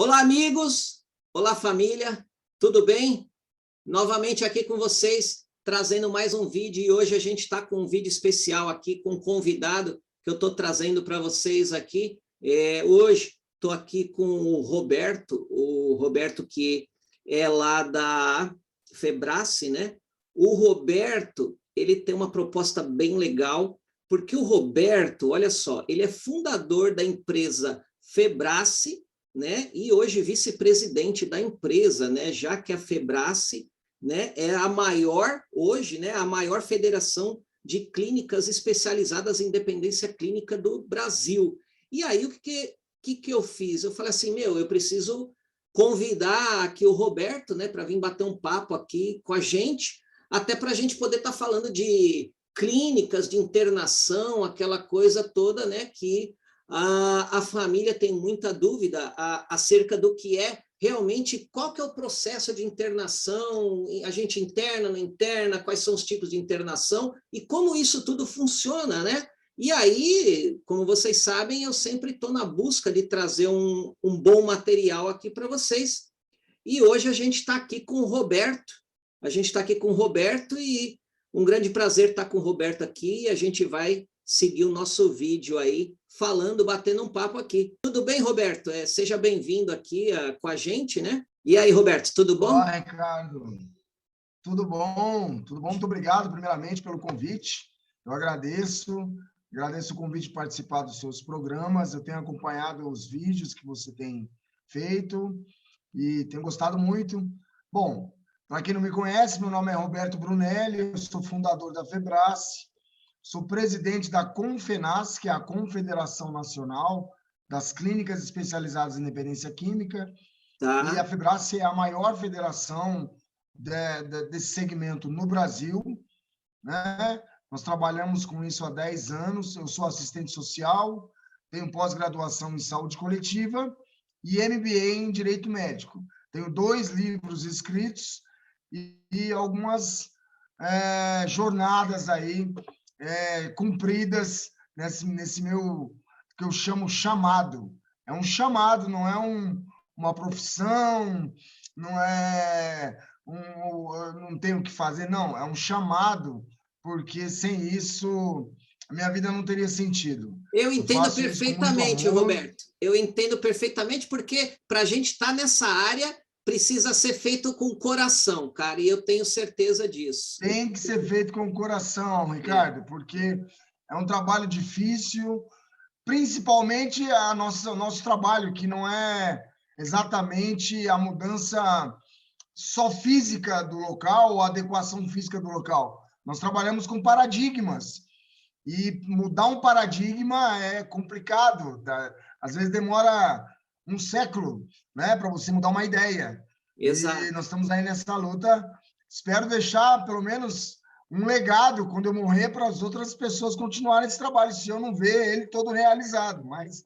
Olá, amigos! Olá, família! Tudo bem? Novamente aqui com vocês, trazendo mais um vídeo, e hoje a gente está com um vídeo especial aqui, com um convidado que eu estou trazendo para vocês aqui. Hoje estou aqui com o Roberto que é lá da Febrace, né? O Roberto, ele tem uma proposta bem legal, porque o Roberto, olha só, ele é fundador da empresa Febrace, né? E hoje vice-presidente da empresa, né? Já que a Febrace, né, é a maior, hoje, né, a maior federação de clínicas especializadas em dependência clínica do Brasil. E aí, o que eu fiz? Eu falei assim, eu preciso convidar aqui o Roberto, né, para vir bater um papo aqui com a gente, até para a gente poder estar falando de clínicas de internação, aquela coisa toda, né, que a família tem muita dúvida acerca do que é realmente, qual que é o processo de internação, a gente interna, não interna, quais são os tipos de internação e como isso tudo funciona, né? E aí, como vocês sabem, eu sempre estou na busca de trazer um bom material aqui para vocês. E hoje a gente está aqui com o Roberto, e um grande prazer estar com o Roberto aqui, e a gente vai seguir o nosso vídeo aí, falando, batendo um papo aqui. Tudo bem, Roberto? Seja bem-vindo aqui com a gente, né? E aí, Roberto, tudo bom? Olá, Ricardo. Tudo bom? Tudo bom? Muito obrigado, primeiramente, pelo convite. Eu agradeço o convite de participar dos seus programas. Eu tenho acompanhado os vídeos que você tem feito e tenho gostado muito. Bom, para quem não me conhece, meu nome é Roberto Brunelli, eu sou fundador da Febrace, sou presidente da Confenas, que é a Confederação Nacional das Clínicas Especializadas em Dependência Química, e a Tá. Febrace é a maior federação desse segmento no Brasil, né? Nós trabalhamos com isso há 10 anos. Eu sou assistente social, tenho pós-graduação em saúde coletiva e MBA em direito médico. Tenho 2 livros escritos e algumas jornadas aí cumpridas nesse meu, que eu chamo chamado. É um chamado, não é uma profissão, não é não tenho o que fazer, não, é um chamado, porque sem isso a minha vida não teria sentido. Eu Eu entendo faço isso com muito perfeitamente, amor. Roberto. Eu entendo perfeitamente, porque para a gente estar nessa área, precisa ser feito com coração, cara, e eu tenho certeza disso. Tem que ser feito com o coração, É, Ricardo, porque é um trabalho difícil, principalmente o nosso trabalho, que não é exatamente a mudança só física do local ou a adequação física do local. Nós trabalhamos com paradigmas e mudar um paradigma é complicado. Tá? Às vezes demora um século, né, para você mudar uma ideia. E exato. nós estamos aí nessa luta. Espero deixar pelo menos um legado quando eu morrer para as outras pessoas continuarem esse trabalho, se eu não ver ele todo realizado, mas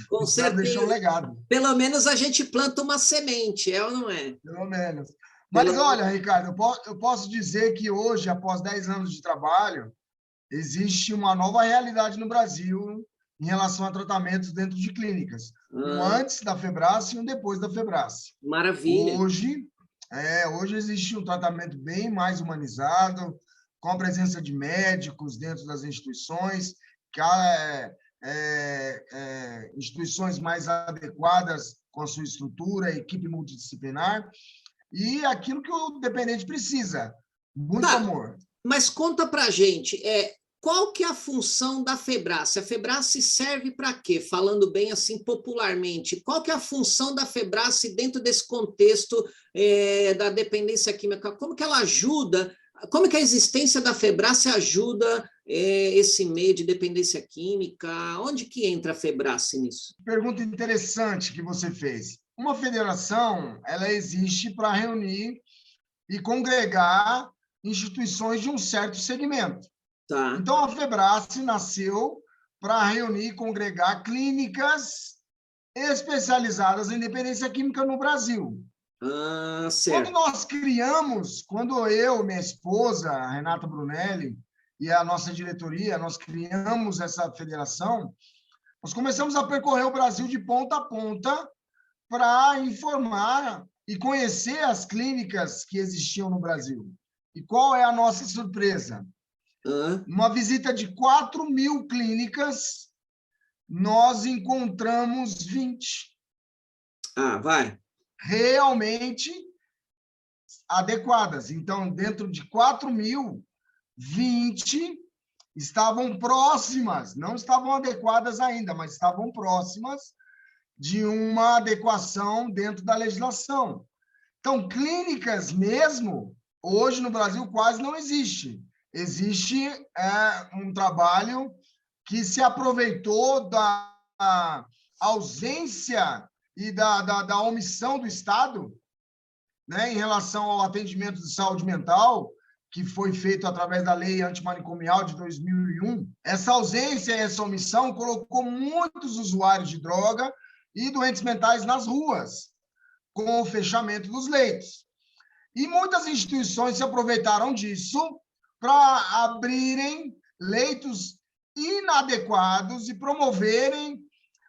Com espero deixar um certeza. legado. Pelo menos a gente planta uma semente, é ou não é? Pelo menos. Pelo Mas olha, Ricardo, eu posso dizer que hoje, após 10 anos de trabalho, existe uma nova realidade no Brasil em relação a tratamentos dentro de clínicas. Um ah, antes da Febrace e um depois da Febrace. maravilha. Hoje existe um tratamento bem mais humanizado, com a presença de médicos dentro das instituições, instituições mais adequadas com a sua estrutura, equipe multidisciplinar, e aquilo que o dependente precisa, muito Tá, amor. mas conta pra gente, qual que é a função da Febrace? A Febrace serve para quê? Falando bem assim popularmente, qual que é a função da Febrace dentro desse contexto da dependência química? Como que ela ajuda? Como que a existência da Febrace ajuda esse meio de dependência química? Onde que entra a Febrace nisso? Pergunta interessante que você fez. Uma federação, ela existe para reunir e congregar instituições de um certo segmento. Tá. Então, a Febrace nasceu para reunir e congregar clínicas especializadas em dependência química no Brasil. Ah, Quando certo. nós criamos, quando eu, minha esposa, a Renata Brunelli, e a nossa diretoria, nós criamos essa federação, nós começamos a percorrer o Brasil de ponta a ponta, para informar e conhecer as clínicas que existiam no Brasil. E qual é a nossa surpresa? Uma visita de 4.000 clínicas, nós encontramos 20. Vai. Realmente adequadas. Então, dentro de 4.000, 20 estavam próximas, não estavam adequadas ainda, mas estavam próximas de uma adequação dentro da legislação. Então, clínicas mesmo, hoje no Brasil quase não existe. Existe um trabalho que se aproveitou da ausência e da omissão do Estado, né, em relação ao atendimento de saúde mental, que foi feito através da Lei Antimanicomial de 2001. Essa ausência e essa omissão colocou muitos usuários de droga e doentes mentais nas ruas, com o fechamento dos leitos. E muitas instituições se aproveitaram disso para abrirem leitos inadequados e promoverem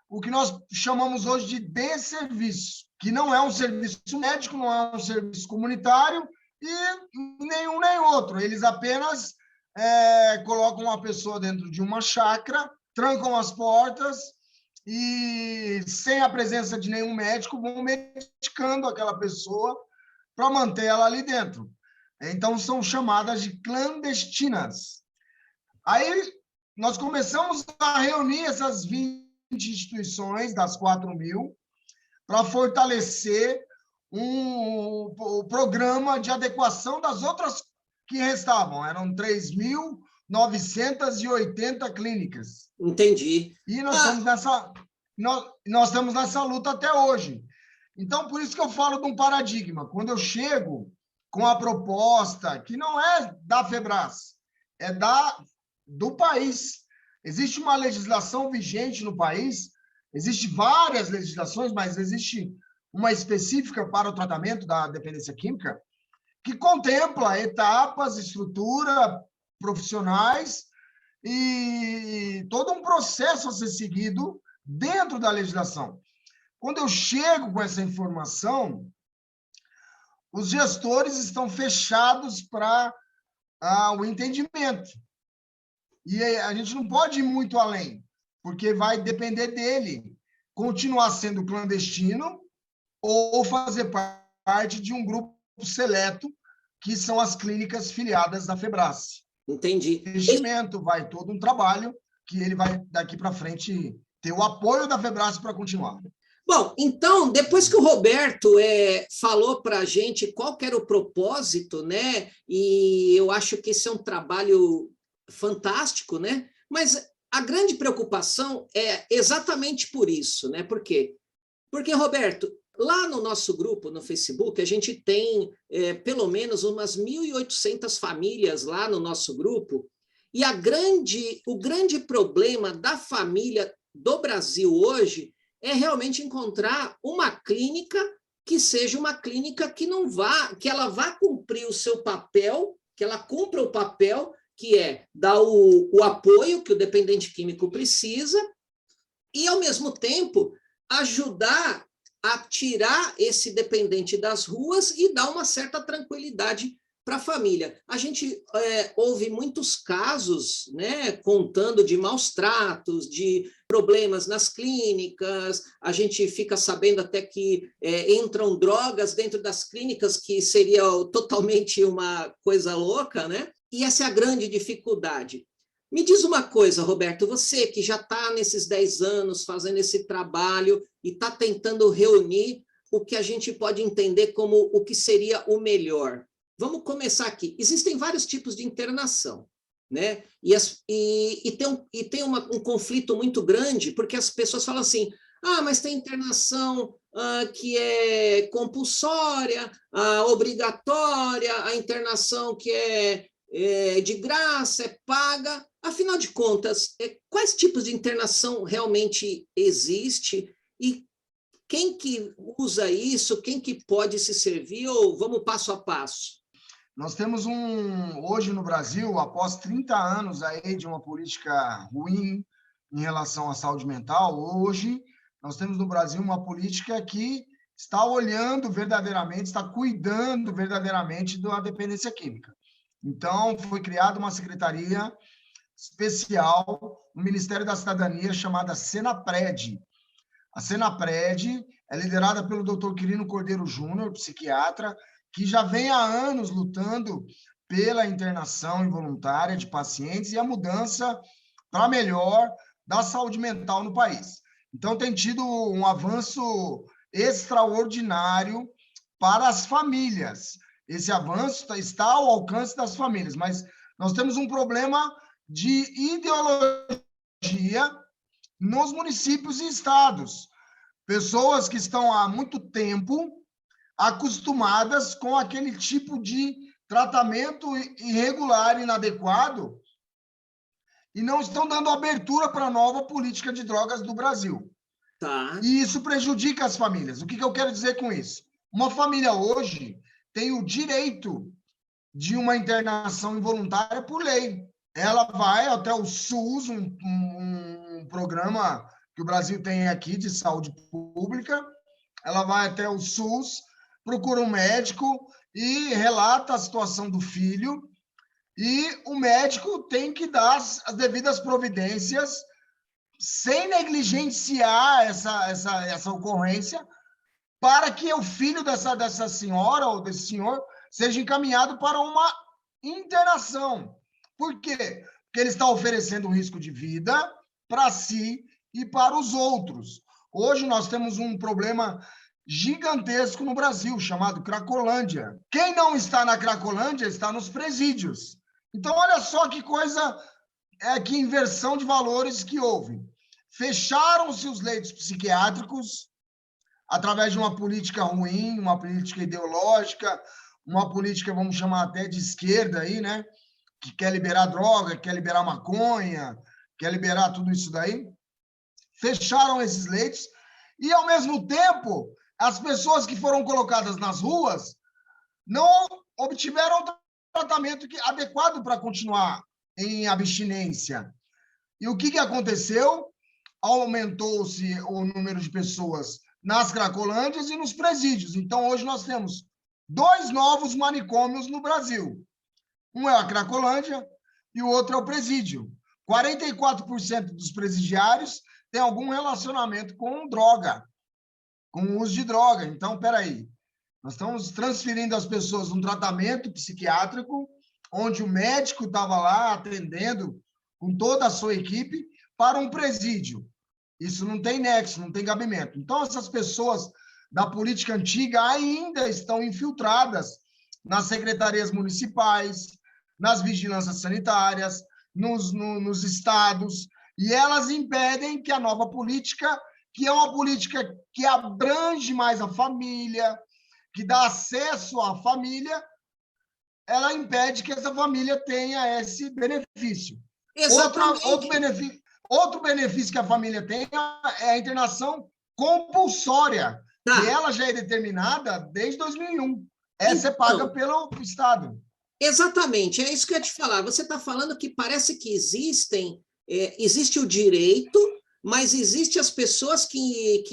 o que nós chamamos hoje de desserviço, que não é um serviço médico, não é um serviço comunitário, e nenhum nem outro. Eles apenas colocam uma pessoa dentro de uma chácara, trancam as portas e, sem a presença de nenhum médico, vão medicando aquela pessoa para mantê-la ali dentro. Então, são chamadas de clandestinas. Aí, nós começamos a reunir essas 20 instituições, das 4.000, para fortalecer o programa de adequação das outras que restavam. Eram 3.980 clínicas. Entendi. E nós estamos nessa luta até hoje. Então, por isso que eu falo de um paradigma. Quando eu chego com a proposta, que não é da Febras, é do país. Existe uma legislação vigente no país, existem várias legislações, mas existe uma específica para o tratamento da dependência química, que contempla etapas, estrutura, profissionais e todo um processo a ser seguido dentro da legislação. Quando eu chego com essa informação, os gestores estão fechados para o entendimento. E a gente não pode ir muito além, porque vai depender dele continuar sendo clandestino ou fazer parte de um grupo seleto, que são as clínicas filiadas da Febras. Entendi. Investimento, vai todo um trabalho que ele vai, daqui para frente, ter o apoio da Febras para continuar. Bom, então, depois que o Roberto falou para a gente qual que era o propósito, né? E eu acho que esse é um trabalho fantástico, né? Mas a grande preocupação é exatamente por isso, né? Por quê? Porque, Roberto, lá no nosso grupo, no Facebook, a gente tem pelo menos umas 1.800 famílias lá no nosso grupo, e o grande problema da família do Brasil hoje é realmente encontrar uma clínica que seja uma clínica que ela vá cumprir o seu papel, que ela cumpra o papel que é dar o apoio que o dependente químico precisa e, ao mesmo tempo, ajudar a tirar esse dependente das ruas e dar uma certa tranquilidade para a família. A gente ouve muitos casos, né, contando de maus tratos, de problemas nas clínicas, a gente fica sabendo até que entram drogas dentro das clínicas, que seria totalmente uma coisa louca, né? E essa é a grande dificuldade. Me diz uma coisa, Roberto, você que já está nesses 10 anos fazendo esse trabalho e está tentando reunir o que a gente pode entender como o que seria o melhor. Vamos começar aqui. Existem vários tipos de internação, né? E tem um conflito muito grande, porque as pessoas falam assim, mas tem internação que é compulsória, obrigatória, a internação que é de graça, é paga. Afinal de contas, quais tipos de internação realmente existe e quem que usa isso, quem que pode se servir, ou vamos passo a passo? Nós temos hoje no Brasil, após 30 anos aí de uma política ruim em relação à saúde mental, hoje nós temos no Brasil uma política que está olhando verdadeiramente, está cuidando verdadeiramente da dependência química. Então, foi criada uma secretaria especial no Ministério da Cidadania chamada Senapred. A Senapred é liderada pelo Dr. Quirino Cordeiro Júnior, psiquiatra, que já vem há anos lutando pela internação involuntária de pacientes e a mudança para melhor da saúde mental no país. Então, tem tido um avanço extraordinário para as famílias. Esse avanço está ao alcance das famílias, mas nós temos um problema de ideologia nos municípios e estados. Pessoas que estão há muito tempo acostumadas com aquele tipo de tratamento irregular, inadequado, e não estão dando abertura para a nova política de drogas do Brasil. Tá. E isso prejudica as famílias. O que eu quero dizer com isso? Uma família hoje tem o direito de uma internação involuntária por lei. Ela vai até o SUS, um programa que o Brasil tem aqui de saúde pública, ela vai até o SUS, procura um médico e relata a situação do filho, e o médico tem que dar as devidas providências sem negligenciar essa ocorrência, para que o filho dessa senhora ou desse senhor seja encaminhado para uma internação. Por quê? Porque ele está oferecendo um risco de vida para si e para os outros. Hoje nós temos um problema gigantesco no Brasil, chamado Cracolândia. Quem não está na Cracolândia está nos presídios. Então, olha só que coisa, que inversão de valores que houve. Fecharam-se os leitos psiquiátricos através de uma política ruim, uma política ideológica, uma política, vamos chamar até de esquerda aí, né? Que quer liberar droga, quer liberar maconha, quer liberar tudo isso daí. Fecharam esses leitos e, ao mesmo tempo, as pessoas que foram colocadas nas ruas não obtiveram tratamento adequado para continuar em abstinência. E o que aconteceu? Aumentou-se o número de pessoas nas Cracolândias e nos presídios. Então, hoje nós temos 2 novos manicômios no Brasil. Um é a Cracolândia e o outro é o presídio. 44% dos presidiários têm algum relacionamento com droga, com o uso de droga. Então, espera aí. Nós estamos transferindo as pessoas um tratamento psiquiátrico, onde o médico estava lá atendendo com toda a sua equipe, para um presídio. Isso não tem nexo, não tem cabimento. Então, essas pessoas da política antiga ainda estão infiltradas nas secretarias municipais, nas vigilâncias sanitárias, nos estados, e elas impedem que a nova política, que é uma política que abrange mais a família, que dá acesso à família, ela impede que essa família tenha esse benefício. Outro benefício que a família tem é a internação compulsória, que ela já é determinada desde 2001. Essa é paga pelo Estado. Exatamente, é isso que eu ia te falar. Você está falando que parece que existe o direito, mas existe as pessoas que,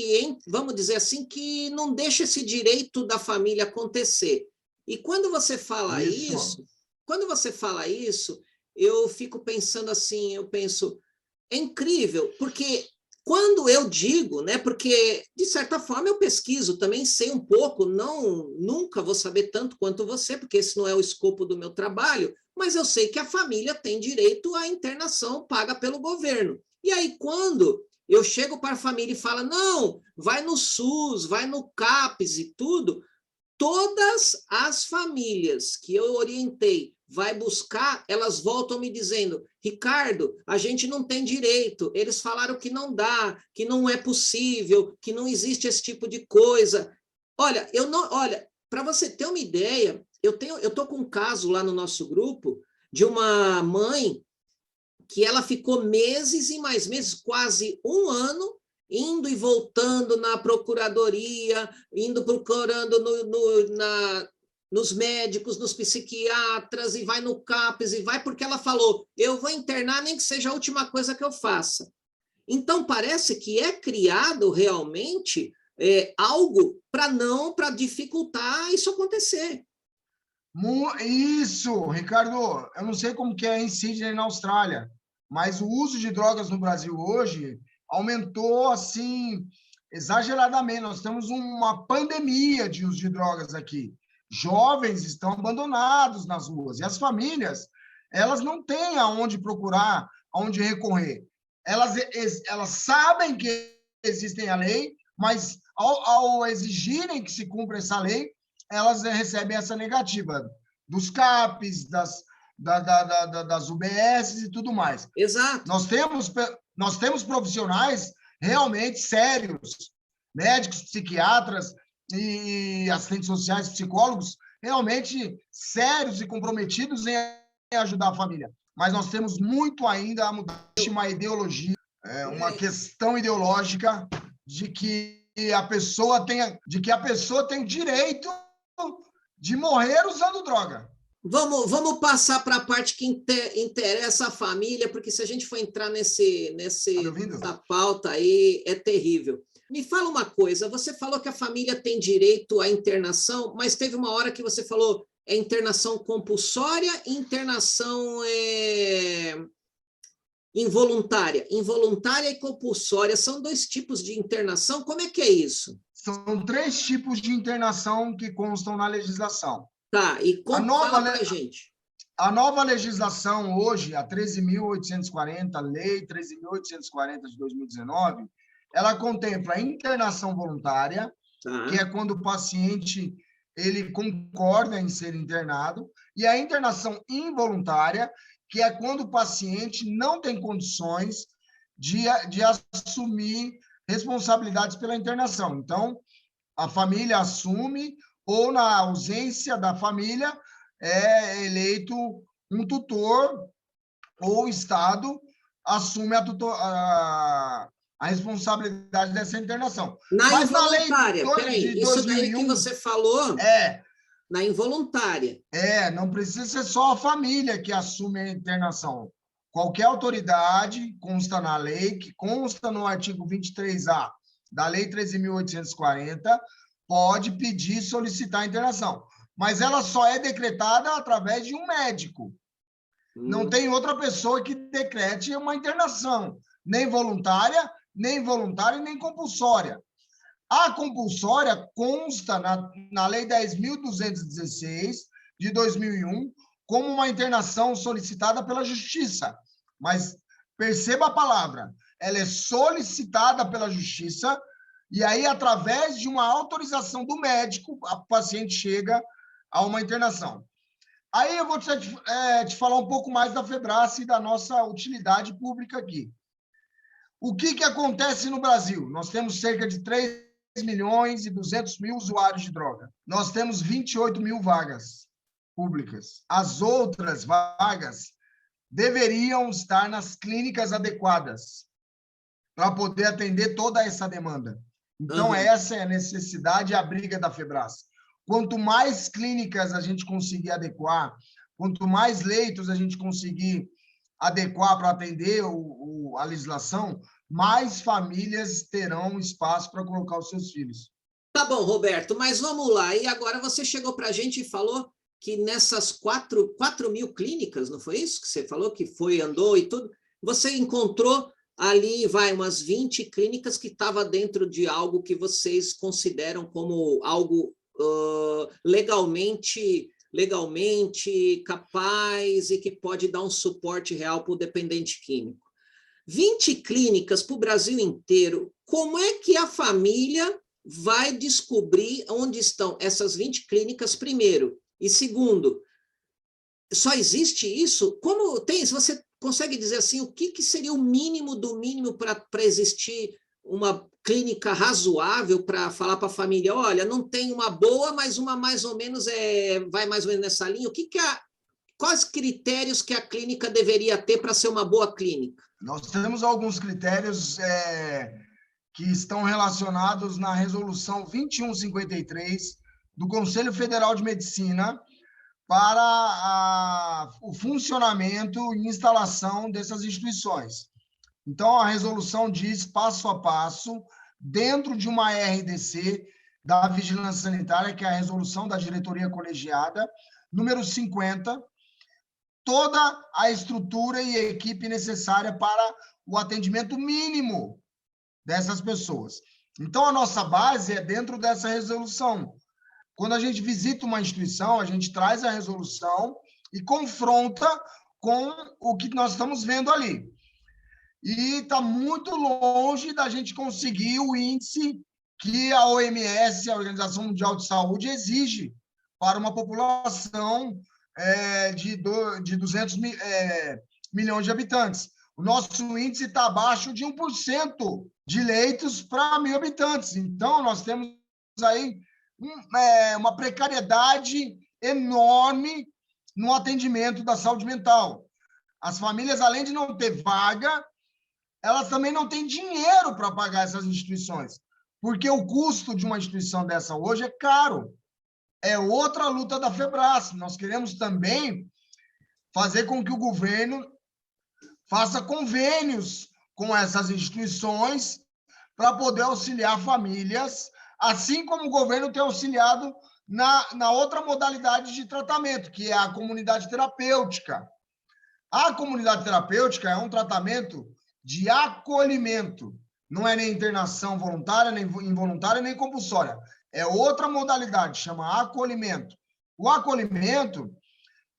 vamos dizer assim, que não deixam esse direito da família acontecer. E quando você fala isso, eu fico pensando assim, é incrível, porque quando eu digo, né, porque de certa forma eu pesquiso, também sei um pouco, nunca vou saber tanto quanto você, porque esse não é o escopo do meu trabalho, mas eu sei que a família tem direito à internação paga pelo governo. E aí, quando eu chego para a família e falo, não, vai no SUS, vai no CAPES e tudo, todas as famílias que eu orientei vai buscar, elas voltam me dizendo, Ricardo, a gente não tem direito, eles falaram que não dá, que não é possível, que não existe esse tipo de coisa. Olha, para você ter uma ideia, eu estou com um caso lá no nosso grupo de uma mãe que ela ficou meses e mais meses, quase um ano, indo e voltando na procuradoria, procurando nos médicos, nos psiquiatras, e vai no CAPES, e vai porque ela falou, eu vou internar nem que seja a última coisa que eu faça. Então, parece que é criado realmente algo para dificultar isso acontecer. Isso, Ricardo, eu não sei como que é em Sydney, na Austrália, mas o uso de drogas no Brasil hoje aumentou, assim, exageradamente. Nós temos uma pandemia de uso de drogas aqui. Jovens estão abandonados nas ruas. E as famílias, elas não têm aonde procurar, aonde recorrer. Elas sabem que existe a lei, mas ao exigirem que se cumpra essa lei, elas recebem essa negativa dos CAPs, das UBS e tudo mais. Exato. Nós temos profissionais realmente sérios, médicos, psiquiatras e assistentes sociais, psicólogos, realmente sérios e comprometidos em ajudar a família. Mas nós temos muito ainda a mudar uma ideologia, uma questão ideológica de que a pessoa tem o direito de morrer usando droga. Vamos passar para a parte que interessa a família, porque se a gente for entrar nessa pauta aí, é terrível. Me fala uma coisa, você falou que a família tem direito à internação, mas teve uma hora que você falou internação compulsória e internação involuntária. Involuntária e compulsória são 2 tipos de internação. Como é que é isso? São 3 tipos de internação que constam na legislação. Tá, e fala pra gente. A nova legislação hoje, a 13.840, Lei 13.840 de 2019, ela contempla a internação voluntária, que é quando o paciente ele concorda em ser internado, e a internação involuntária, que é quando o paciente não tem condições de assumir responsabilidades pela internação. Então, a família assume, ou na ausência da família, é eleito um tutor, ou o Estado assume a responsabilidade dessa internação. Mas involuntária, peraí, isso daí que você falou... Na involuntária. Não precisa ser só a família que assume a internação. Qualquer autoridade, consta na lei, que consta no artigo 23A da Lei 13.840, pode pedir, solicitar a internação. Mas ela só é decretada através de um médico. Não tem outra pessoa que decrete uma internação, nem voluntária, nem involuntária, nem compulsória. A compulsória consta na Lei 10.216, de 2001, como uma internação solicitada pela Justiça. Mas perceba a palavra, ela é solicitada pela Justiça, e aí, através de uma autorização do médico, a paciente chega a uma internação. Aí eu vou te falar um pouco mais da FEBRASSE e da nossa utilidade pública aqui. O que acontece no Brasil? Nós temos cerca de 3.200.000 usuários de droga. Nós temos 28 mil vagas públicas. As outras vagas deveriam estar nas clínicas adequadas para poder atender toda essa demanda. Então, essa é a necessidade e a briga da FEBRASSE. Quanto mais clínicas a gente conseguir adequar, quanto mais leitos a gente conseguir adequar para atender a legislação, mais famílias terão espaço para colocar os seus filhos. Tá bom, Roberto, mas vamos lá. E agora você chegou para a gente e falou que nessas 4 mil clínicas, não foi isso que você falou? Que andou e tudo. Você encontrou ali, umas 20 clínicas que estavam dentro de algo que vocês consideram como algo legalmente capaz e que pode dar um suporte real para o dependente químico. 20 clínicas para o Brasil inteiro, como é que a família vai descobrir onde estão essas 20 clínicas, primeiro? E segundo, só existe isso? Como tem? Se você consegue dizer assim, o que seria o mínimo do mínimo para existir uma clínica razoável para falar para a família, olha, não tem uma boa, mas uma mais ou menos vai mais ou menos nessa linha? Quais critérios que a clínica deveria ter para ser uma boa clínica? Nós temos alguns critérios que estão relacionados na Resolução 2153 do Conselho Federal de Medicina para o funcionamento e instalação dessas instituições. Então, a resolução diz, passo a passo, dentro de uma RDC da Vigilância Sanitária, que é a resolução da diretoria colegiada, número 50, toda a estrutura e a equipe necessária para o atendimento mínimo dessas pessoas. Então, a nossa base é dentro dessa resolução. Quando a gente visita uma instituição, a gente traz a resolução e confronta com o que nós estamos vendo ali. E está muito longe da gente conseguir o índice que a OMS, a Organização Mundial de Saúde, exige para uma população de 200 milhões de habitantes. O nosso índice está abaixo de 1% de leitos para 1.000 habitantes. Então, nós temos aí uma precariedade enorme no atendimento da saúde mental. As famílias, além de não ter vaga, elas também não têm dinheiro para pagar essas instituições, porque o custo de uma instituição dessa hoje é caro. É outra luta da FEBRAS. Nós queremos também fazer com que o governo faça convênios com essas instituições para poder auxiliar famílias, assim como o governo tem auxiliado na outra modalidade de tratamento, que é a comunidade terapêutica. A comunidade terapêutica é um tratamento de acolhimento, não é nem internação voluntária, nem involuntária, nem compulsória. É outra modalidade, chama acolhimento. O acolhimento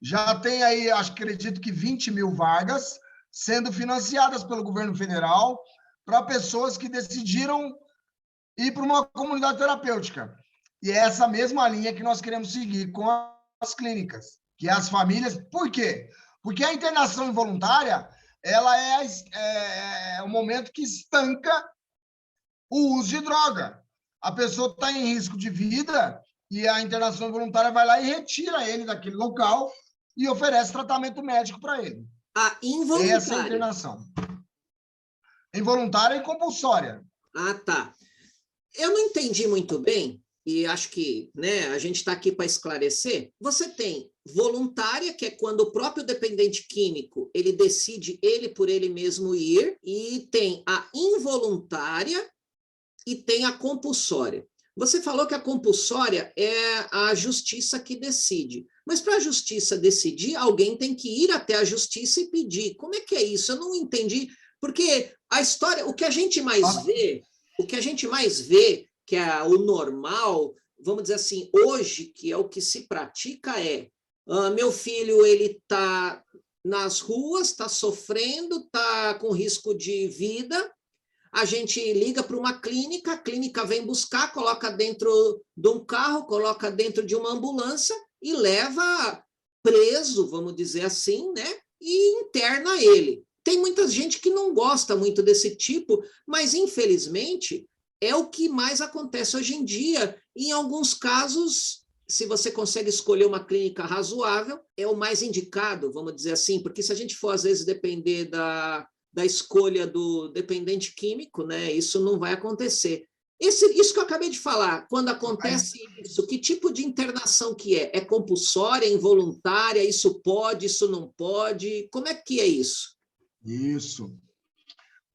já tem aí, acredito que 20 mil vagas sendo financiadas pelo governo federal para pessoas que decidiram ir para uma comunidade terapêutica. E é essa mesma linha que nós queremos seguir com as clínicas, que as famílias... Por quê? Porque a internação involuntária, ela é o momento que estanca o uso de droga. A pessoa está em risco de vida e a internação involuntária vai lá e retira ele daquele local e oferece tratamento médico para ele. A involuntária. Essa é a internação. Involuntária e compulsória. Ah, tá. Eu não entendi muito bem, e acho que, né, a gente está aqui para esclarecer. Você tem voluntária, que é quando o próprio dependente químico ele decide ele por ele mesmo ir, e tem a involuntária e tem a compulsória. Você falou que a compulsória é a justiça que decide, mas para a justiça decidir, alguém tem que ir até a justiça e pedir. Como é que é isso? Eu não entendi, porque a história, o que a gente mais vê, que é o normal, vamos dizer assim, hoje, que é o que se pratica meu filho, ele está nas ruas, está sofrendo, está com risco de vida, a gente liga para uma clínica, a clínica vem buscar, coloca dentro de um carro, coloca dentro de uma ambulância e leva preso, vamos dizer assim, né? E interna ele. Tem muita gente que não gosta muito desse tipo, mas, infelizmente, é o que mais acontece hoje em dia. Em alguns casos, se você consegue escolher uma clínica razoável, é o mais indicado, vamos dizer assim, porque se a gente for, às vezes, depender da escolha do dependente químico, né, isso não vai acontecer. Isso que eu acabei de falar, quando acontece isso, que tipo de internação que é? É compulsória, involuntária? Isso pode, isso não pode? Como é que é isso? Isso.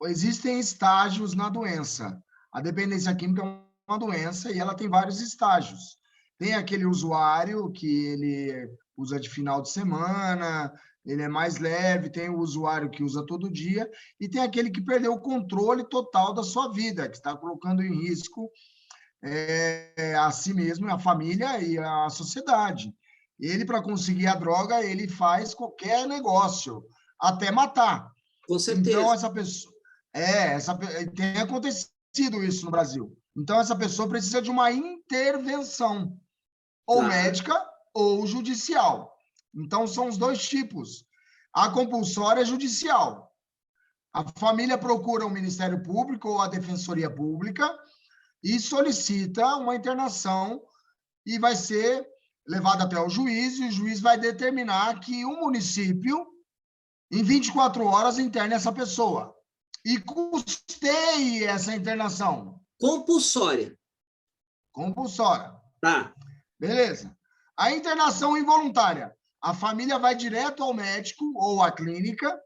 Existem estágios na doença. A dependência química é uma doença e ela tem vários estágios. Tem aquele usuário que ele usa de final de semana, ele é mais leve, tem o usuário que usa todo dia, e tem aquele que perdeu o controle total da sua vida, que está colocando em risco a si mesmo, a família e a sociedade. Ele, para conseguir a droga, ele faz qualquer negócio, até matar. Com certeza. Então, essa pessoa... tem acontecido isso no Brasil. Então, essa pessoa precisa de uma intervenção, ou médica ou judicial. Então, são os dois tipos. A compulsória é judicial. A família procura o Ministério Público ou a Defensoria Pública e solicita uma internação e vai ser levado até o juiz, e o juiz vai determinar que o município, em 24 horas, interne essa pessoa e custeie essa internação. Compulsória. Compulsória. Tá. Beleza. A internação involuntária. A família vai direto ao médico ou à clínica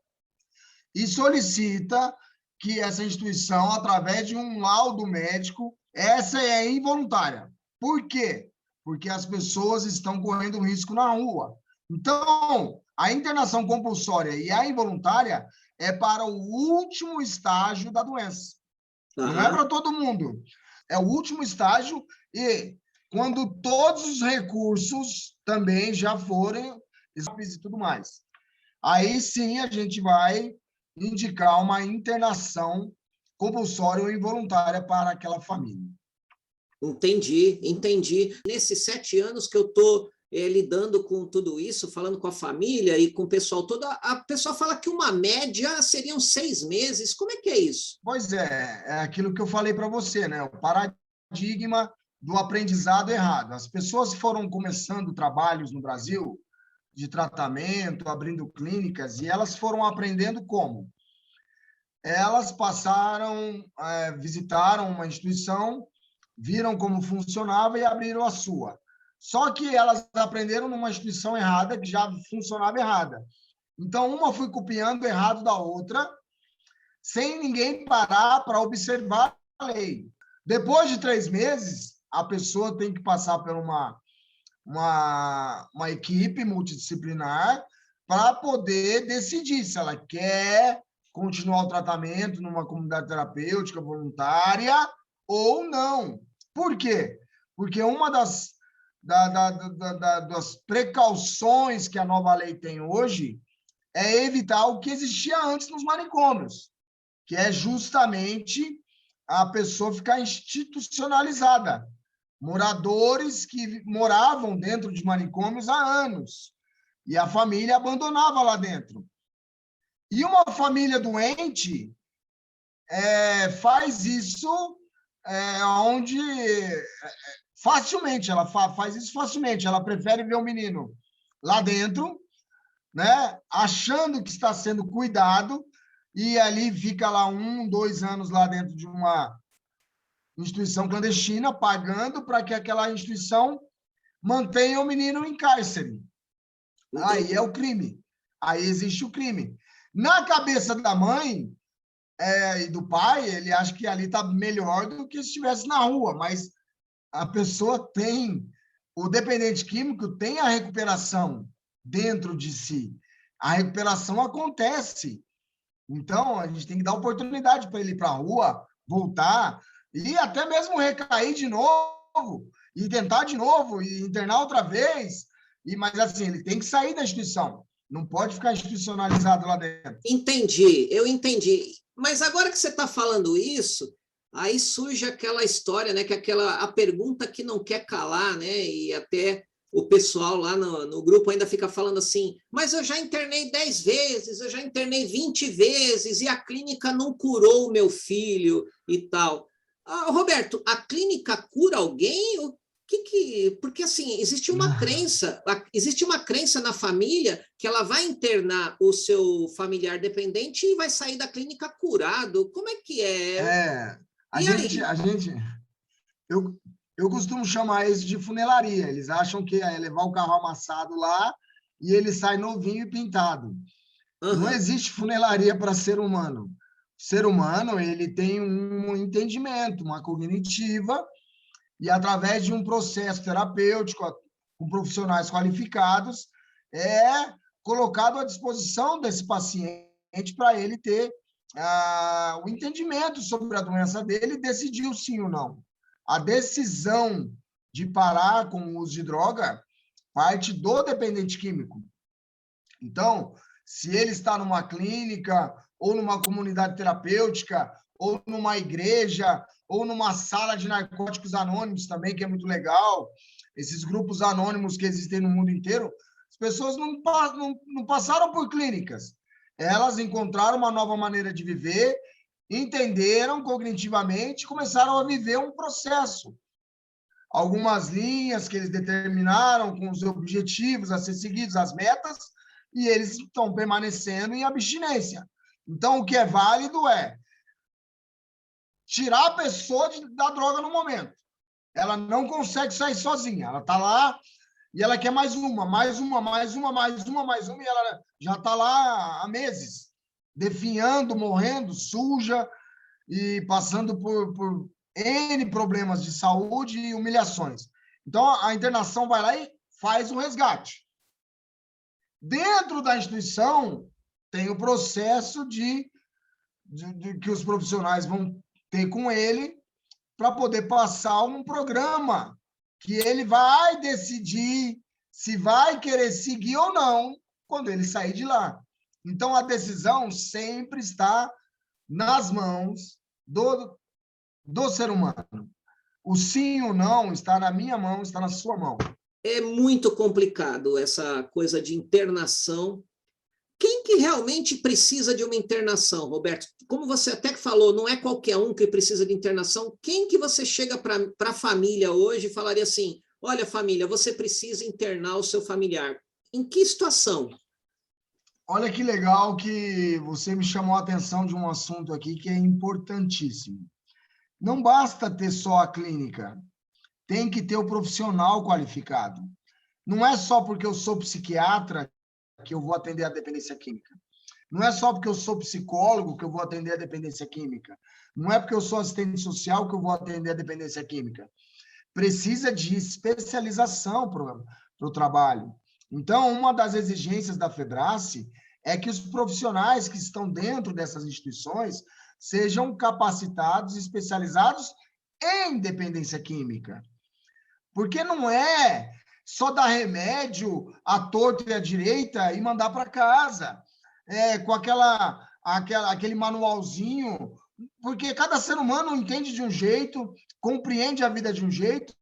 e solicita que essa instituição, através de um laudo médico, essa é involuntária. Por quê? Porque as pessoas estão correndo risco na rua. Então, a internação compulsória e a involuntária é para o último estágio da doença. Não é para todo mundo. É o último estágio e quando todos os recursos também já forem e tudo mais. Aí sim a gente vai indicar uma internação compulsória ou involuntária para aquela família. Entendi. Nesses 7 anos que eu estou lidando com tudo isso, falando com a família e com o pessoal todo, a pessoa fala que uma média seriam 6 meses. Como é que é isso? Pois é aquilo que eu falei para você, né? O paradigma do aprendizado errado. As pessoas foram começando trabalhos no Brasil de tratamento, abrindo clínicas, e elas foram aprendendo como? Elas visitaram uma instituição, viram como funcionava e abriram a sua. Só que elas aprenderam numa instituição errada, que já funcionava errada. Então, uma foi copiando errado da outra, sem ninguém parar para observar a lei. Depois de 3 meses, a pessoa tem que passar por uma equipe multidisciplinar para poder decidir se ela quer continuar o tratamento numa comunidade terapêutica voluntária ou não. Por quê? Porque uma das precauções que a nova lei tem hoje é evitar o que existia antes nos manicômios, que é justamente a pessoa ficar institucionalizada. Moradores que moravam dentro de manicômios há anos e a família abandonava lá dentro. E uma família doente faz isso onde facilmente, ela faz isso facilmente, ela prefere ver o menino lá dentro, né, achando que está sendo cuidado, e ali fica lá 1, 2 anos lá dentro de uma instituição clandestina, pagando para que aquela instituição mantenha o menino em cárcere. Aí é o crime. Aí existe o crime. Na cabeça da mãe e do pai, ele acha que ali está melhor do que se estivesse na rua, mas a pessoa tem, o dependente químico tem a recuperação dentro de si. A recuperação acontece. Então, a gente tem que dar oportunidade para ele ir para a rua, voltar, e até mesmo recair de novo, e tentar de novo, e internar outra vez. Mas, assim, ele tem que sair da instituição. Não pode ficar institucionalizado lá dentro. Eu entendi. Mas agora que você está falando isso, aí surge aquela história, né? Que a pergunta que não quer calar, né? E até o pessoal lá no grupo ainda fica falando assim, mas eu já internei 10 vezes, eu já internei 20 vezes, e a clínica não curou o meu filho e tal. Roberto, a clínica cura alguém? Porque assim, existe uma crença na família que ela vai internar o seu familiar dependente e vai sair da clínica curado. Como é que é? Eu costumo chamar isso de funelaria. Eles acham que é levar o carro amassado lá e ele sai novinho e pintado. Uhum. Não existe funelaria para ser humano. O ser humano, ele tem um entendimento, uma cognitiva, e através de um processo terapêutico com profissionais qualificados, é colocado à disposição desse paciente para ele ter o entendimento sobre a doença dele e decidir o sim ou não. A decisão de parar com o uso de droga parte do dependente químico. Então, se ele está numa clínica, ou numa comunidade terapêutica, ou numa igreja, ou numa sala de narcóticos anônimos também, que é muito legal, esses grupos anônimos que existem no mundo inteiro, as pessoas não passaram por clínicas. Elas encontraram uma nova maneira de viver, entenderam cognitivamente, começaram a viver um processo. Algumas linhas que eles determinaram com os objetivos a ser seguidos, as metas, e eles estão permanecendo em abstinência. Então, o que é válido é tirar a pessoa da droga no momento. Ela não consegue sair sozinha. Ela está lá e ela quer mais uma, e ela já está lá há meses. definhando, morrendo, suja e passando por N problemas de saúde e humilhações. Então, a internação vai lá e faz um resgate. Dentro da instituição, tem o processo de que os profissionais vão ter com ele para poder passar um programa que ele vai decidir se vai querer seguir ou não quando ele sair de lá. Então, a decisão sempre está nas mãos do ser humano. O sim ou não está na minha mão, está na sua mão. É muito complicado essa coisa de internação. Quem que realmente precisa de uma internação, Roberto? Como você até falou, não é qualquer um que precisa de internação. Quem que você chega para a família hoje e falaria assim, olha, família, você precisa internar o seu familiar. Em que situação? Olha que legal que você me chamou a atenção de um assunto aqui que é importantíssimo. Não basta ter só a clínica, tem que ter o profissional qualificado. Não é só porque eu sou psiquiatra que eu vou atender a dependência química. Não é só porque eu sou psicólogo que eu vou atender a dependência química. Não é porque eu sou assistente social que eu vou atender a dependência química. Precisa de especialização para o trabalho. Então, uma das exigências da FEDRACE é que os profissionais que estão dentro dessas instituições sejam capacitados e especializados em dependência química. Porque não é só dar remédio à torta e à direita e mandar para casa, com aquele manualzinho, porque cada ser humano entende de um jeito, compreende a vida de um jeito,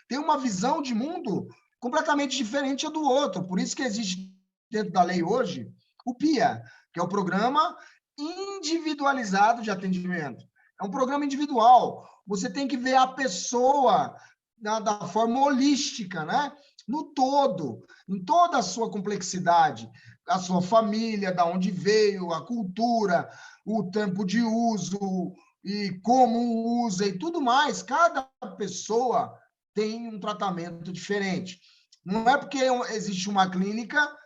tem uma visão de mundo completamente diferente do outro. Por isso que existe dentro da lei hoje o PIA, que é o Programa Individualizado de Atendimento. É um programa individual. Você tem que ver a pessoa da forma holística, né? No todo, em toda a sua complexidade, a sua família, da onde veio, a cultura, o tempo de uso e como usa e tudo mais. Cada pessoa tem um tratamento diferente. Não é porque existe uma clínica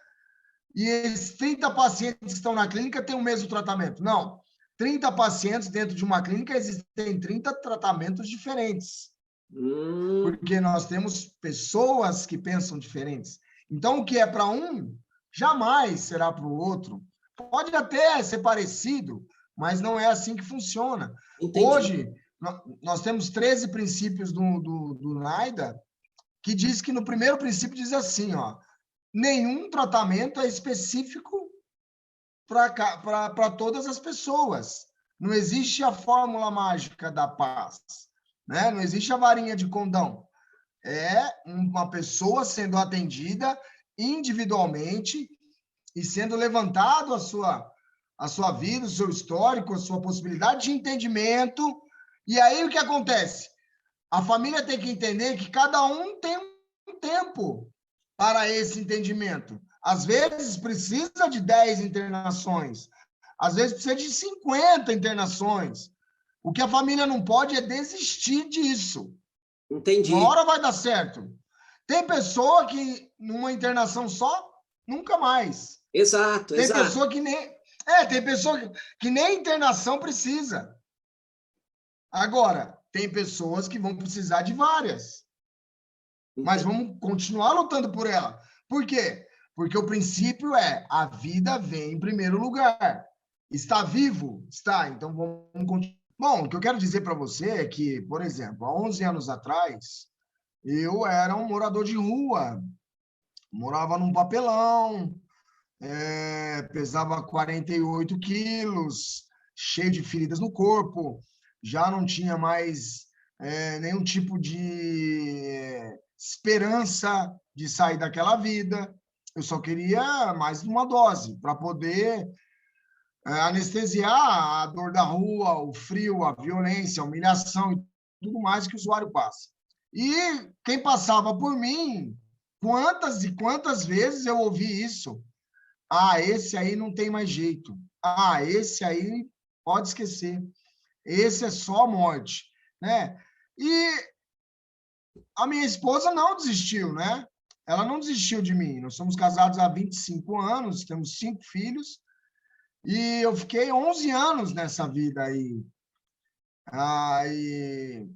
e esses 30 pacientes que estão na clínica têm o mesmo tratamento. Não. 30 pacientes dentro de uma clínica existem 30 tratamentos diferentes. Porque nós temos pessoas que pensam diferentes. Então, o que é para um, jamais será para o outro. Pode até ser parecido, mas não é assim que funciona. Entendi. Hoje, nós temos 13 princípios do NAIDA, que diz que no primeiro princípio diz assim, ó, nenhum tratamento é específico para todas as pessoas. Não existe a fórmula mágica da paz. Né? Não existe a varinha de condão. É uma pessoa sendo atendida individualmente e sendo levantado a sua vida, o seu histórico, a sua possibilidade de entendimento. E aí o que acontece? A família tem que entender que cada um tem um tempo para esse entendimento. Às vezes precisa de 10 internações, às vezes precisa de 50 internações. O que a família não pode é desistir disso. Entendi. Uma hora vai dar certo. Tem pessoa que, numa internação só, nunca mais. Exato, tem exato. Pessoa que nem, tem pessoa que nem internação precisa. Agora, tem pessoas que vão precisar de várias. Mas vamos continuar lutando por ela. Por quê? Porque o princípio é a vida vem em primeiro lugar. Está vivo? Está. Então, vamos continuar. Bom, o que eu quero dizer para você é que, por exemplo, há 11 anos atrás, eu era um morador de rua, morava num papelão, pesava 48 quilos, cheio de feridas no corpo, já não tinha mais nenhum tipo de esperança de sair daquela vida. Eu só queria mais uma dose para poder anestesiar a dor da rua, o frio, a violência, a humilhação e tudo mais que o usuário passa. E quem passava por mim, quantas e quantas vezes eu ouvi isso? Ah, esse aí não tem mais jeito. Ah, esse aí pode esquecer. Esse é só morte, né? E a minha esposa não desistiu, né? Ela não desistiu de mim. Nós somos casados há 25 anos, temos 5 filhos. E eu fiquei 11 anos nessa vida aí. Aí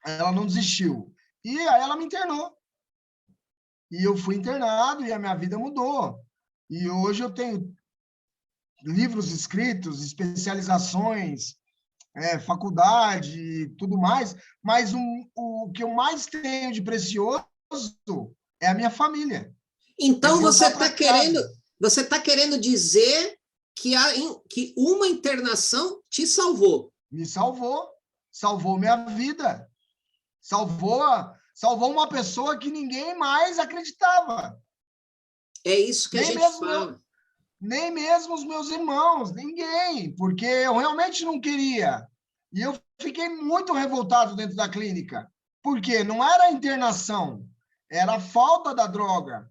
ela não desistiu. E aí ela me internou. E eu fui internado e a minha vida mudou. E hoje eu tenho livros escritos, especializações, faculdade, tudo mais, mas o que eu mais tenho de precioso é a minha família. É Então voltar para casa. você tá querendo dizer que uma internação te salvou. Me salvou, salvou minha vida, salvou, salvou uma pessoa que ninguém mais acreditava. É isso que a Nem gente mesmo fala. nem mesmo os meus irmãos, ninguém, porque eu realmente não queria. E eu fiquei muito revoltado dentro da clínica, porque não era a internação, era a falta da droga.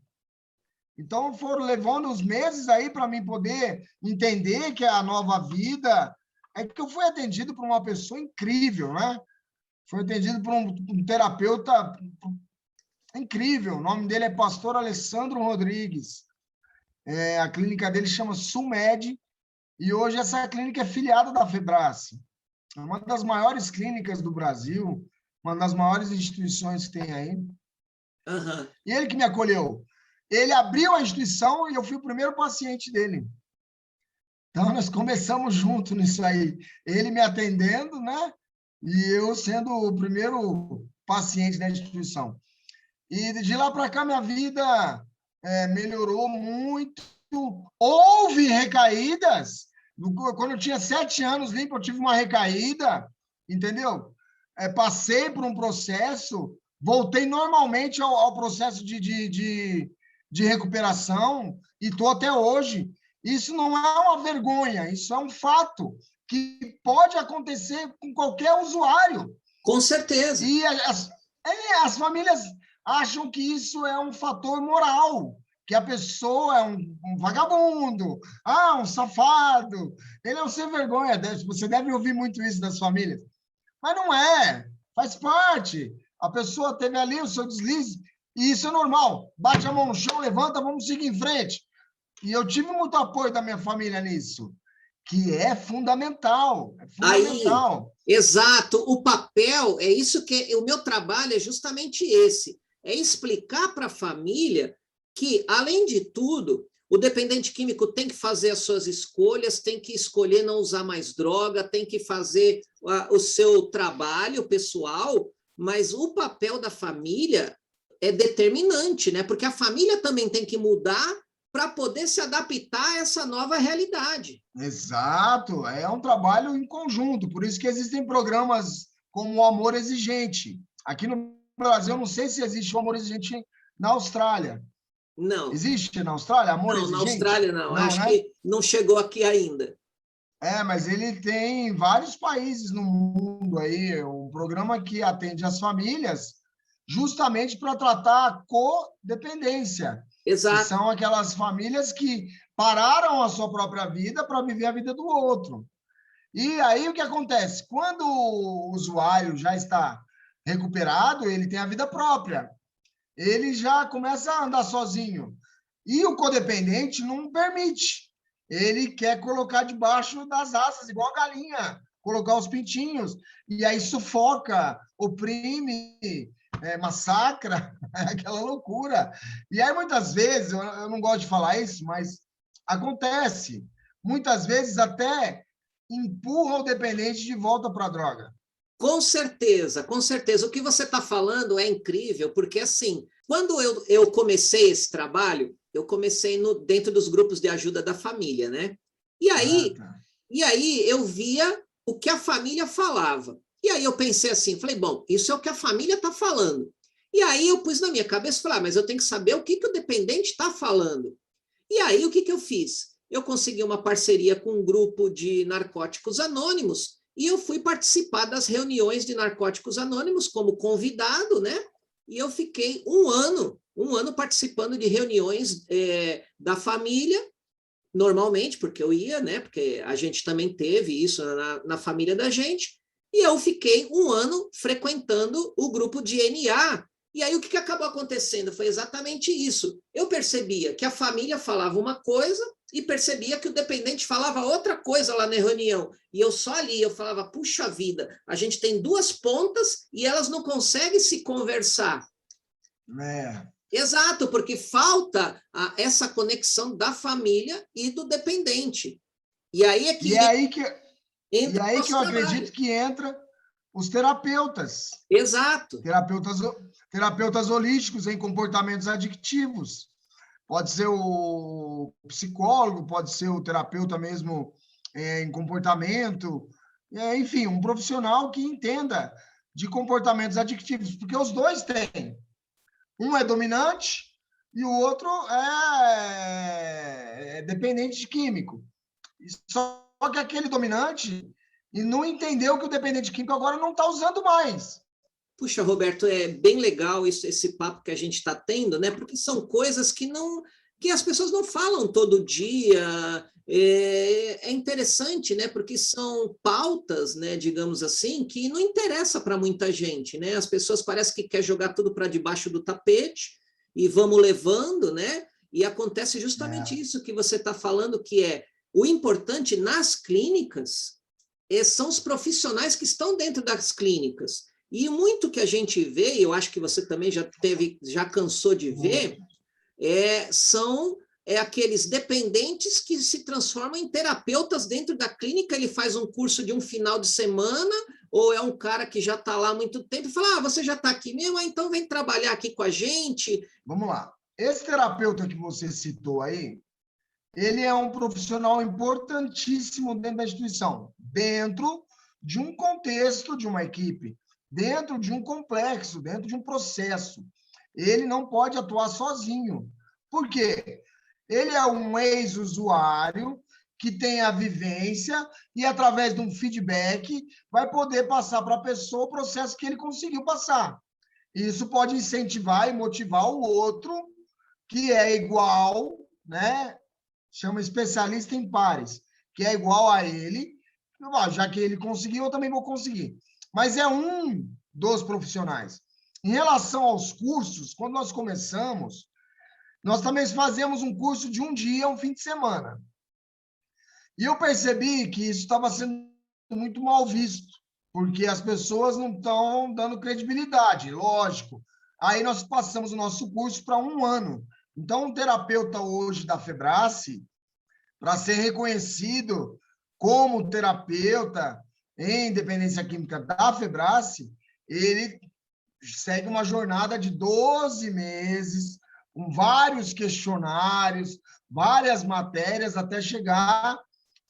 Então foram levando os meses aí para mim poder entender que é a nova vida. É que eu fui atendido por uma pessoa incrível, né? Fui atendido por um terapeuta incrível. O nome dele é Pastor Alessandro Rodrigues. A clínica dele chama Sumed, e hoje essa clínica é filiada da Febrace. É uma das maiores clínicas do Brasil, uma das maiores instituições que tem aí. Uhum. E ele que me acolheu. Ele abriu a instituição e eu fui o primeiro paciente dele. Então, nós começamos junto nisso aí. Ele me atendendo, né? E eu sendo o primeiro paciente da instituição. E de lá para cá, minha vida melhorou muito. Houve recaídas. Quando eu tinha 7 anos, limpo, eu tive uma recaída, entendeu? Passei por um processo, voltei normalmente ao processo de recuperação e estou até hoje. Isso não é uma vergonha, isso é um fato que pode acontecer com qualquer usuário. Com certeza. E as famílias acham que isso é um fator moral, que a pessoa é um vagabundo, um safado, ele é um sem vergonha. Você deve ouvir muito isso das famílias. Mas não é, faz parte. A pessoa teve ali o seu deslize, e isso é normal. Bate a mão no chão, levanta, vamos seguir em frente. E eu tive muito apoio da minha família nisso, que é fundamental. É fundamental. Aí, exato, o papel, é isso que o meu trabalho é justamente esse, é explicar para a família que, além de tudo, o dependente químico tem que fazer as suas escolhas, tem que escolher não usar mais droga, tem que fazer o seu trabalho pessoal, mas o papel da família é determinante, né? Porque a família também tem que mudar para poder se adaptar a essa nova realidade. Exato, é um trabalho em conjunto, por isso que existem programas como o Amor Exigente. Aqui no Brasil, eu não sei se existe o Amor Exigente na Austrália. Não. Existe na Austrália Amor não, Exigente? Na Austrália não, acho, né? que não chegou aqui ainda. Mas ele tem vários países no mundo aí, um programa que atende as famílias justamente para tratar a codependência. Exato. Que são aquelas famílias que pararam a sua própria vida para viver a vida do outro. E aí o que acontece? Quando o usuário já está recuperado, ele tem a vida própria. Ele já começa a andar sozinho. E o codependente não permite. Ele quer colocar debaixo das asas, igual a galinha, colocar os pintinhos. E aí sufoca, oprime, massacra, aquela loucura. E aí, muitas vezes, eu não gosto de falar isso, mas acontece. Muitas vezes até empurra o dependente de volta para a droga. Com certeza, com certeza. O que você está falando é incrível, porque assim, quando eu comecei esse trabalho, eu comecei dentro dos grupos de ajuda da família, né? E aí eu via o que a família falava. E aí eu pensei assim, falei, bom, isso é o que a família está falando. E aí eu pus na minha cabeça, falei, mas eu tenho que saber o que o dependente está falando. E aí o que eu fiz? Eu consegui uma parceria com um grupo de narcóticos anônimos e eu fui participar das reuniões de narcóticos anônimos como convidado, né? E eu fiquei um ano participando de reuniões da família, normalmente, porque eu ia, né? Porque a gente também teve isso na família da gente. E eu fiquei um ano frequentando o grupo de NA. E aí o que acabou acontecendo? Foi exatamente isso. Eu percebia que a família falava uma coisa e percebia que o dependente falava outra coisa lá na reunião. E eu só ali, eu falava, puxa vida, a gente tem duas pontas e elas não conseguem se conversar. É. Exato, porque falta essa conexão da família e do dependente. E aí é que entra o nosso eu trabalho. acredito que entra os terapeutas. Exato. Terapeutas holísticos em comportamentos adictivos. Pode ser o psicólogo, pode ser o terapeuta mesmo em comportamento, enfim, um profissional que entenda de comportamentos adictivos, porque os dois têm. Um é dominante e o outro é dependente de químico. Só que aquele dominante e não entendeu que o dependente químico agora não está usando mais. Puxa, Roberto, é bem legal esse papo que a gente está tendo, né? Porque são coisas que as pessoas não falam todo dia. É interessante, né? Porque são pautas, né? Digamos assim, que não interessa para muita gente, né? As pessoas parecem que quer jogar tudo para debaixo do tapete e vamos levando, né? E acontece justamente isso que você está falando, que é o importante nas clínicas são os profissionais que estão dentro das clínicas. E muito que a gente vê, e eu acho que você também já cansou de ver, são aqueles dependentes que se transformam em terapeutas dentro da clínica. Ele faz um curso de um final de semana, ou é um cara que já está lá há muito tempo e fala, você já está aqui mesmo? Então vem trabalhar aqui com a gente. Vamos lá. Esse terapeuta que você citou aí, ele é um profissional importantíssimo dentro da instituição, dentro de um contexto de uma equipe, dentro de um complexo, dentro de um processo. Ele não pode atuar sozinho. Por quê? Ele é um ex-usuário que tem a vivência e, através de um feedback, vai poder passar para a pessoa o processo que ele conseguiu passar. Isso pode incentivar e motivar o outro, que é igual, né? Chama especialista em pares, que é igual a ele, já que ele conseguiu, eu também vou conseguir. Mas é um dos profissionais. Em relação aos cursos, quando nós começamos, nós também fazemos um curso de um dia, um fim de semana. E eu percebi que isso estava sendo muito mal visto, porque as pessoas não estão dando credibilidade, lógico. Aí nós passamos o nosso curso para um ano. Então, um terapeuta hoje da Febrace, para ser reconhecido como terapeuta em dependência química da Febrace, ele segue uma jornada de 12 meses, com vários questionários, várias matérias, até chegar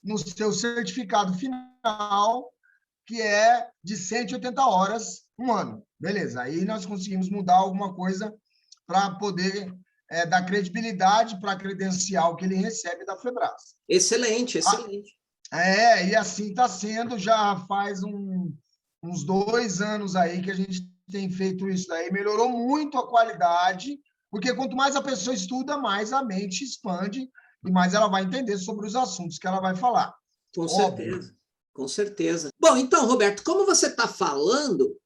no seu certificado final, que é de 180 horas, um ano. Beleza, aí nós conseguimos mudar alguma coisa para poder dar credibilidade para a credencial que ele recebe da Febrace. Excelente, excelente. E assim está sendo, já faz uns 2 anos aí que a gente tem feito isso daí, melhorou muito a qualidade, porque quanto mais a pessoa estuda, mais a mente expande e mais ela vai entender sobre os assuntos que ela vai falar. Com certeza. Com certeza. Bom, então, Roberto, como você está falando,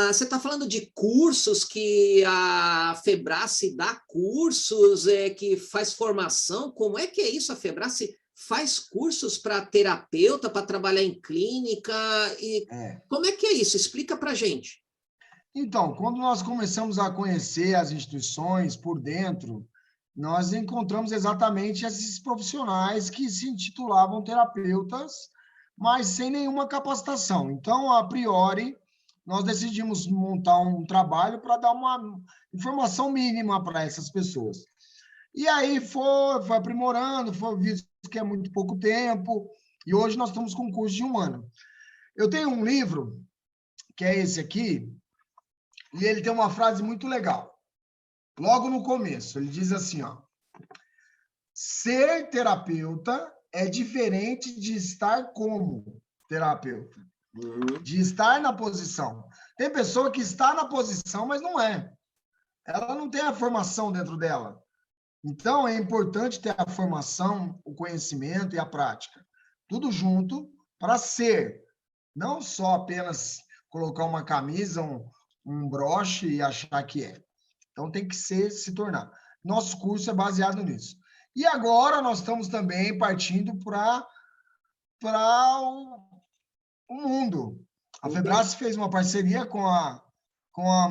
você está falando de cursos que a Febrace dá cursos, que faz formação. Como é que é isso? A Febrace faz cursos para terapeuta, para trabalhar em clínica? E como é que é isso? Explica para a gente. Então, quando nós começamos a conhecer as instituições por dentro, nós encontramos exatamente esses profissionais que se intitulavam terapeutas, mas sem nenhuma capacitação. Então, a priori, nós decidimos montar um trabalho para dar uma informação mínima para essas pessoas. E aí foi aprimorando, foi visto que é muito pouco tempo, e hoje nós estamos com um curso de 1 ano. Eu tenho um livro, que é esse aqui, e ele tem uma frase muito legal. Logo no começo, ele diz assim, ó: ser terapeuta é diferente de estar como terapeuta, de estar na posição. Tem pessoa que está na posição, mas não é. Ela não tem a formação dentro dela. Então, é importante ter a formação, o conhecimento e a prática. Tudo junto para ser. Não só apenas colocar uma camisa, um broche e achar que é. Então, tem que se tornar. Nosso curso é baseado nisso. E agora nós estamos também partindo para o mundo. A Febrace fez uma parceria com a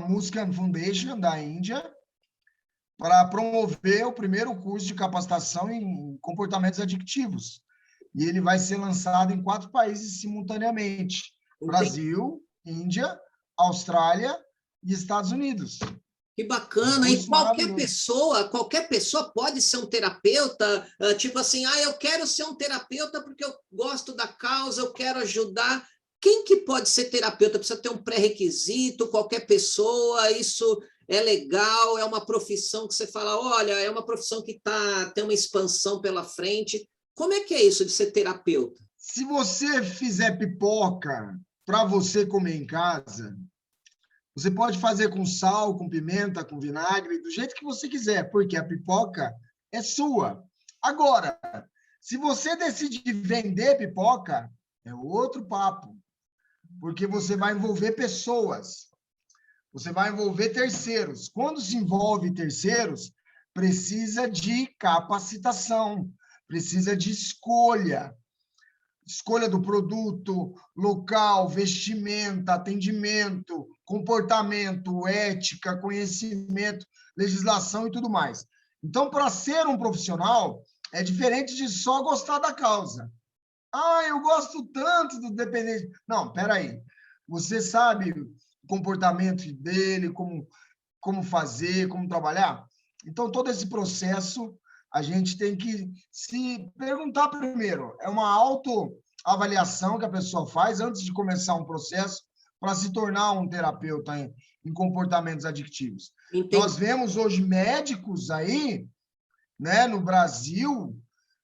Muskan Foundation da Índia para promover o primeiro curso de capacitação em comportamentos adictivos. E ele vai ser lançado em 4 países simultaneamente: Brasil, Índia, Austrália e Estados Unidos. Que bacana, e qualquer pessoa pode ser um terapeuta, tipo assim, eu quero ser um terapeuta porque eu gosto da causa, eu quero ajudar. Quem que pode ser terapeuta? Precisa ter um pré-requisito, qualquer pessoa, isso é legal, é uma profissão que você fala, olha, é uma profissão que tem uma expansão pela frente. Como é que é isso de ser terapeuta? Se você fizer pipoca para você comer em casa, você pode fazer com sal, com pimenta, com vinagre, do jeito que você quiser, porque a pipoca é sua. Agora, se você decidir vender pipoca, é outro papo, porque você vai envolver pessoas, você vai envolver terceiros. Quando se envolve terceiros, precisa de capacitação, precisa de escolha do produto, local, vestimenta, atendimento, comportamento, ética, conhecimento, legislação e tudo mais. Então, para ser um profissional, é diferente de só gostar da causa. Eu gosto tanto do dependente. Não, espera aí. Você sabe o comportamento dele, como fazer, como trabalhar? Então, todo esse processo, a gente tem que se perguntar primeiro. É uma autoavaliação que a pessoa faz antes de começar um processo para se tornar um terapeuta em comportamentos adictivos. Entendi. Nós vemos hoje médicos aí, né, no Brasil,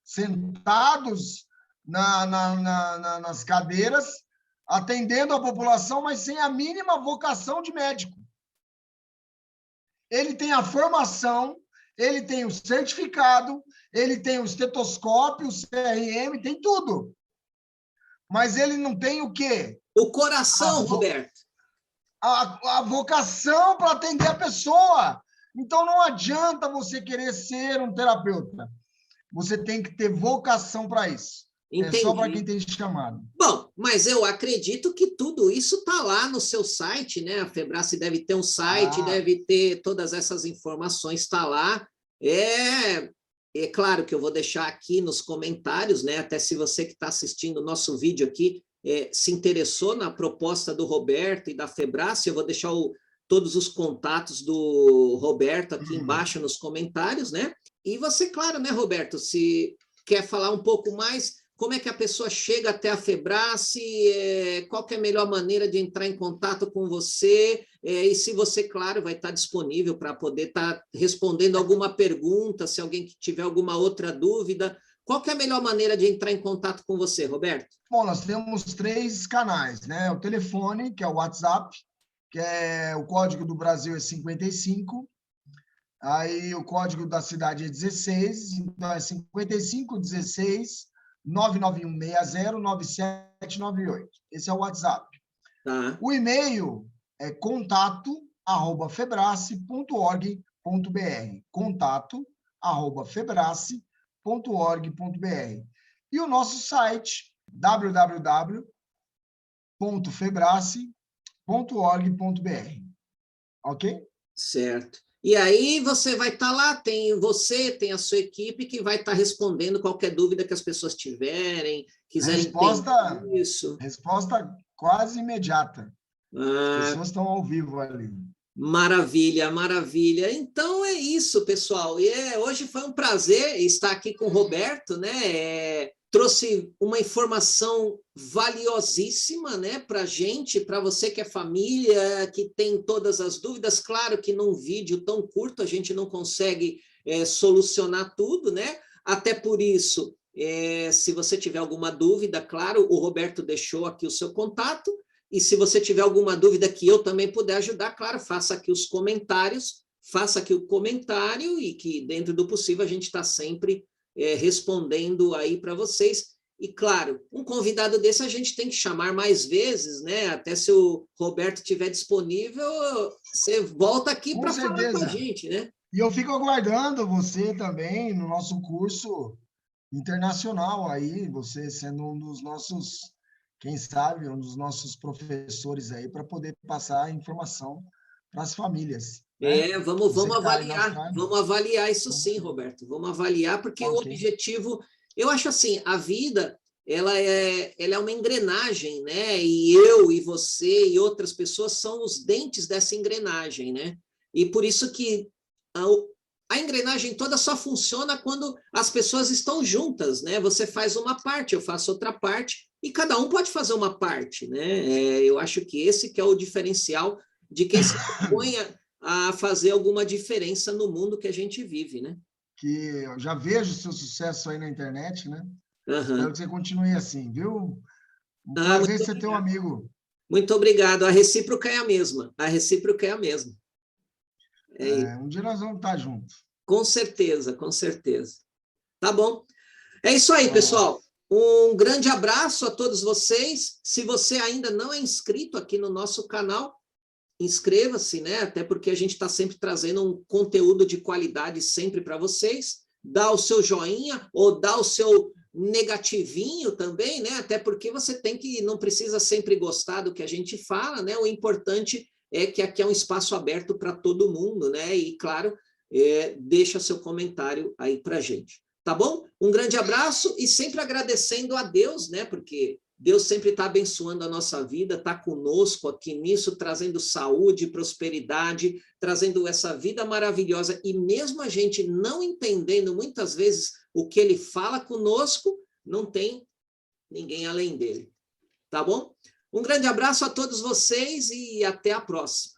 sentados nas cadeiras, atendendo a população, mas sem a mínima vocação de médico. Ele tem a formação, ele tem o certificado, ele tem o estetoscópio, o CRM, tem tudo. Mas ele não tem o quê? O coração, Roberto. A vocação para atender a pessoa. Então, não adianta você querer ser um terapeuta. Você tem que ter vocação para isso. Entendi. É só para quem tem chamado. Bom, mas eu acredito que tudo isso está lá no seu site, né? A Febrace deve ter um site, deve ter todas essas informações, está lá. É claro que eu vou deixar aqui nos comentários, né? Até se você que está assistindo o nosso vídeo aqui se interessou na proposta do Roberto e da Febrace, eu vou deixar todos os contatos do Roberto aqui embaixo nos comentários, né? E você, claro, né, Roberto, se quer falar um pouco mais, como é que a pessoa chega até a Febrace, qual que é a melhor maneira de entrar em contato com você, e se você, claro, vai estar disponível para poder estar respondendo alguma pergunta, se alguém tiver alguma outra dúvida, qual que é a melhor maneira de entrar em contato com você, Roberto? Bom, nós temos 3 canais, né? O telefone, que é o WhatsApp, que o código do Brasil é 55, aí o código da cidade é 16, então é 5516 991609798. Esse é o WhatsApp. Tá. O e-mail é contato@febrace.org.br. contato@febrace.org.br. E o nosso site www.febrace.org.br. Ok? Certo. E aí você vai estar lá, tem a sua equipe que vai estar respondendo qualquer dúvida que as pessoas tiverem, quiserem entender isso. Resposta quase imediata. As pessoas estão ao vivo ali. Maravilha, maravilha. Então é isso, pessoal. E hoje foi um prazer estar aqui com o Roberto, né? Trouxe uma informação valiosíssima, né, para a gente, para você que é família, que tem todas as dúvidas. Claro que num vídeo tão curto a gente não consegue solucionar tudo, né? Até por isso, se você tiver alguma dúvida, claro, o Roberto deixou aqui o seu contato. E se você tiver alguma dúvida que eu também puder ajudar, claro, faça aqui os comentários, faça aqui o comentário e que, dentro do possível, a gente está sempre respondendo aí para vocês. E, claro, um convidado desse a gente tem que chamar mais vezes, né? Até se o Roberto estiver disponível, você volta aqui para falar com a gente, né? E eu fico aguardando você também no nosso curso internacional aí, você sendo um dos nossos, quem sabe, um dos nossos professores aí, para poder passar a informação para as famílias, né? Você que está aí na Austrália. Vamos avaliar isso sim, Roberto, vamos avaliar, porque Tá o ok. objetivo, eu acho assim, a vida, ela é uma engrenagem, né? E eu, e você, e outras pessoas são os dentes dessa engrenagem, né? E por isso que a, a engrenagem toda só funciona quando as pessoas estão juntas, né? Você faz uma parte, eu faço outra parte, e cada um pode fazer uma parte, né? Eu acho que esse que é o diferencial de quem se propõe a fazer alguma diferença no mundo que a gente vive, né? Que eu já vejo o seu sucesso aí na internet, né? Espero Uhum. que você continue assim, viu? Um Ah, prazer ser teu amigo. muito obrigado. A recíproca é a mesma. A recíproca é a mesma. É isso. Um dia nós vamos estar juntos. Com certeza, com certeza. Tá bom. É isso aí, Tá bom. pessoal. Um grande abraço a todos vocês. Se você ainda não é inscrito aqui no nosso canal, inscreva-se, né? Até porque a gente está sempre trazendo um conteúdo de qualidade sempre para vocês. Dá o seu joinha ou dá o seu negativinho também, né? Até porque você tem que, não precisa sempre gostar do que a gente fala, né? O importante é que aqui é um espaço aberto para todo mundo, né? E, claro, deixa seu comentário aí para a gente. Tá bom? Um grande abraço e sempre agradecendo a Deus, né? Porque Deus sempre está abençoando a nossa vida, está conosco aqui nisso, trazendo saúde, prosperidade, trazendo essa vida maravilhosa. E mesmo a gente não entendendo muitas vezes o que ele fala conosco, não tem ninguém além dele. Tá bom? Um grande abraço a todos vocês e até a próxima.